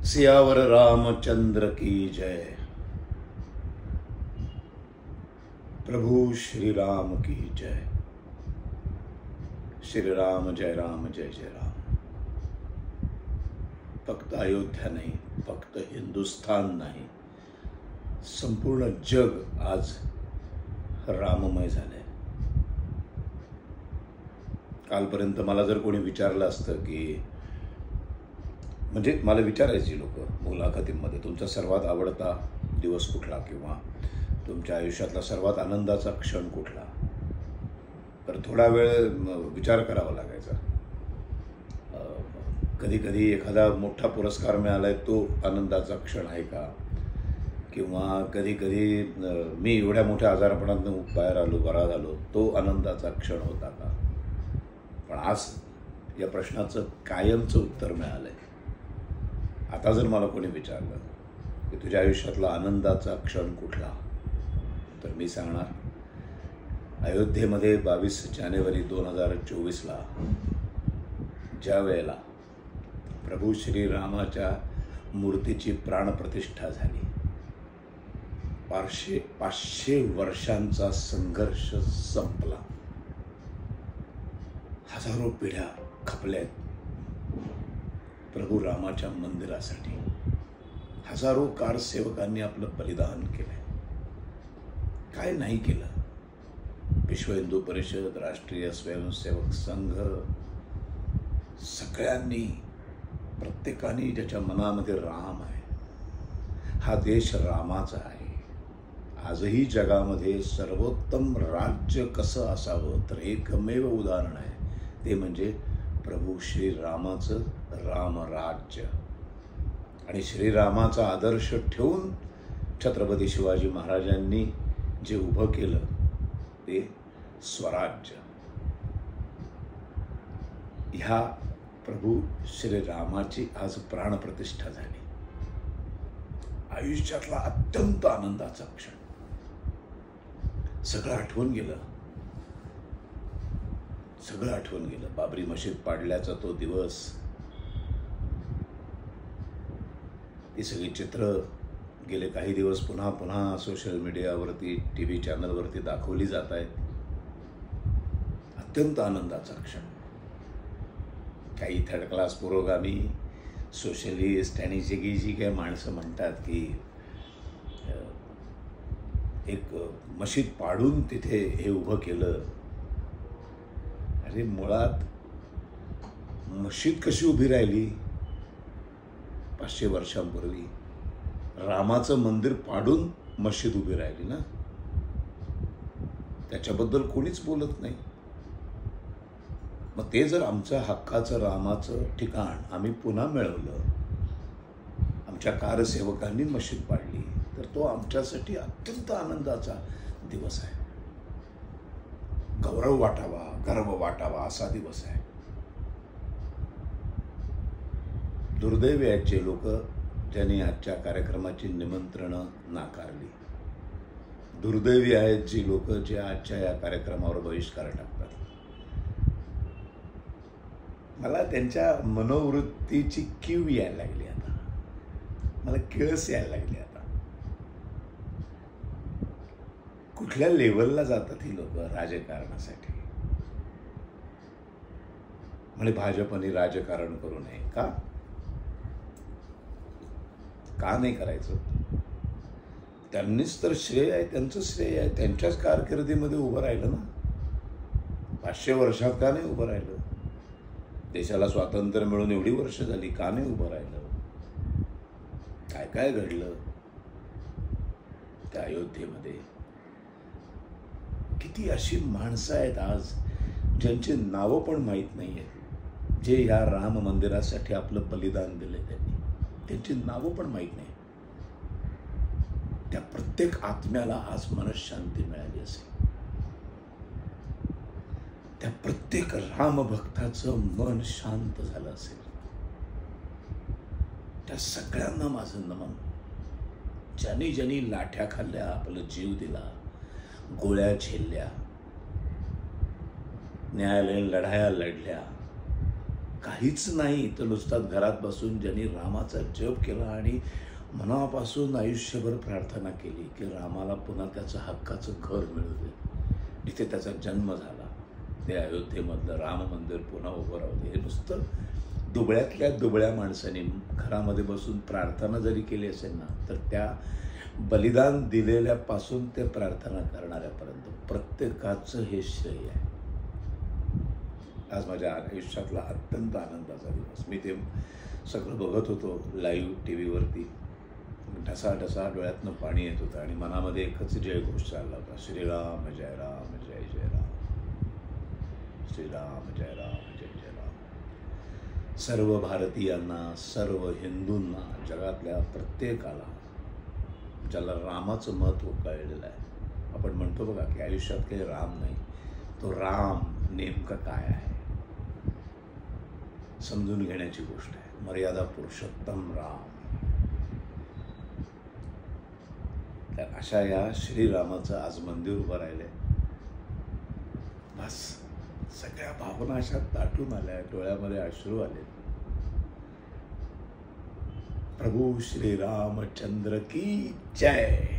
सियावर रामचंद्र की जय। प्रभु श्री राम की जय। श्री राम जय राम जय जय राम। फक्त अयोध्या नाही, फक्त हिंदुस्थान नाही, संपूर्ण जग आज राममय झालंय। कालपर्यंत मला जर कोणी विचारलं असतं की म्हणजे मला विचारायची लोक मुलाखतींमध्ये, तुमचा सर्वात आवडता दिवस कुठला किंवा तुमच्या आयुष्यातला सर्वात आनंदाचा क्षण कुठला, तर थोडा वेळ विचार करावा लागायचा। कधी कधी एखादा मोठा पुरस्कार मिळालाय तो आनंदाचा क्षण आहे का, किंवा कधी कधी मी एवढ्या मोठ्या आजारपणातून बाहेर आलो, बरा झालो, तो आनंदाचा क्षण होता का। पण आज या प्रश्नाचं कायमचं उत्तर मिळालंय। आता जर मला कोणी विचारलं की तुझ्या आयुष्यातला आनंदाचा क्षण कुठला, तर मी सांगणार अयोध्येमध्ये 22 जानेवारी 2024ला ज्या वेळेला प्रभू श्रीरामाच्या मूर्तीची प्राणप्रतिष्ठा झाली, 500 वर्षांचा संघर्ष संपला, हजारो पिढ्या खपल्यात प्रभू रामाच्या मंदिरासाठी, हजारो कारसेवकांनी आपलं बलिदान केलंय। काय नाही केलं, विश्व हिंदू परिषद, राष्ट्रीय स्वयंसेवक संघ, सगळ्यांनी, प्रत्येकाने ज्याच्या मनामध्ये राम आहे, हा देश रामाचा आहे। आजही जगामध्ये सर्वोत्तम राज्य कसं असावं तर एकमेव उदाहरण आहे, ते म्हणजे प्रभू श्रीरामाचं रामराज्य। आणि श्रीरामाचा आदर्श ठेवून छत्रपती शिवाजी महाराजांनी जे उभं केलं ते स्वराज्य। ह्या प्रभू श्रीरामाची आज प्राणप्रतिष्ठा झाली। आयुष्यातला अत्यंत आनंदाचा क्षण, सगळं आठवून गेलं, सगळं आठवून गेलं। बाबरी मशीद पाडल्याचा तो दिवस, ती सगळी चित्र गेले काही दिवस पुन्हा पुन्हा सोशल मीडियावरती, टीव्ही चॅनलवरती दाखवली जात आहेत। अत्यंत आनंदाचा क्षण। काही थर्ड क्लास पुरोगामी सोशलिस्ट आणि जी काही माणसं म्हणतात की एक मशीद पाडून तिथे हे उभं केलं। अरे मुळात मशीद कशी उभी राहिली 500 वर्षांपूर्वी? रामाचं मंदिर पाडून मशीद उभी राहिली ना, त्याच्याबद्दल कोणीच बोलत नाही। मग ते जर आमचं हक्काचं रामाचं ठिकाण आम्ही पुन्हा मिळवलं, आमच्या कारसेवकांनी मशीद पाडली, तर तो आमच्यासाठी अत्यंत आनंदाचा दिवस आहे। गौरव वाटावा, गर्व वाटावा असा दिवस आहे। दुर्दैवी आहेत जे लोक ज्यांनी आजच्या कार्यक्रमाची निमंत्रणं नाकारली। दुर्दैवी आहेत जी लोक जे आजच्या या कार्यक्रमावर बहिष्कार टाकतात। मला त्यांच्या मनोवृत्तीची कीव यायला लागली आता, मला किळस यायला लागली आता। कुठल्या लेवलला जातात ही लोक राजकारणासाठी? म्हणजे भाजपने राजकारण करू नये का? का नाही करायचं? त्यांनीच तर श्रेय आहे, त्यांचं श्रेय आहे, त्यांच्याच कारकिर्दीमध्ये उभं राहिलं ना। 500 वर्षात का नाही उभं राहिलं? देशाला स्वातंत्र्य मिळून एवढी वर्ष झाली, का नाही उभं राहिलं? काय काय घडलं त्या अयोध्येमध्ये? किती अशी माणसं आहेत आज ज्यांची नावं पण माहीत नाही आहेत, जे ह्या राम मंदिरासाठी आपलं बलिदान दिले, त्यांची नावं पण माहीत नाही। त्या प्रत्येक आत्म्याला आज मनशांती मिळाली असेल, त्या प्रत्येक रामभक्ताचं मन शांत झालं असेल। त्या सगळ्यांना माझं नमन। ज्यांनी ज्यांनी लाठ्या खाल्ल्या, आपला जीव दिला, गोळ्या झेलल्या, न्यायालयीन लढाया लढल्या, काहीच नाही तर नुसताच घरात बसून ज्यांनी रामाचा जप केला आणि मनापासून आयुष्यभर प्रार्थना केली की रामाला पुन्हा त्याचं हक्काचं घर मिळू दे, जिथे त्याचा जन्म झाला ते अयोध्येमधलं राम मंदिर पुन्हा उभं राहू दे, हे नुसतं दुबळ्यातल्या दुबळ्या माणसाने घरामध्ये बसून प्रार्थना जरी केली असेल ना, तर त्या बलिदान दिलेल्यापासून ते प्रार्थना करणाऱ्यापर्यंत प्रत्येकाचं हे श्रेय आहे. आज माझ्या आयुष्यातला अत्यंत आनंदाचा दिवस. मी ते सगळं बघत होतो लाईव्ह टी व्हीवरती. ढसा डोळ्यातनं पाणी येत होतं आणि मनामध्ये एकच जयघोष चालला होता, श्रीराम जय राम जय जय राम, श्रीराम जय राम जय जय राम. सर्व भारतीयांना, सर्व हिंदूंना, जगातल्या प्रत्येकाला ज्याला रामाचं महत्त्व कळलेलं आहे. आपण म्हणतो बघा की आयुष्यात काही राम नाही, तो राम नेमकं काय आहे समजून घेण्याची गोष्ट आहे. मर्यादा पुरुषोत्तम राम. तर अशा या श्रीरामाचं आज मंदिर उभं राहिलंय. बस सगळ्या भावना अशा दाटून आल्या, डोळ्यामध्ये अश्रू आले. प्रभू श्री रामचंद्र की जय.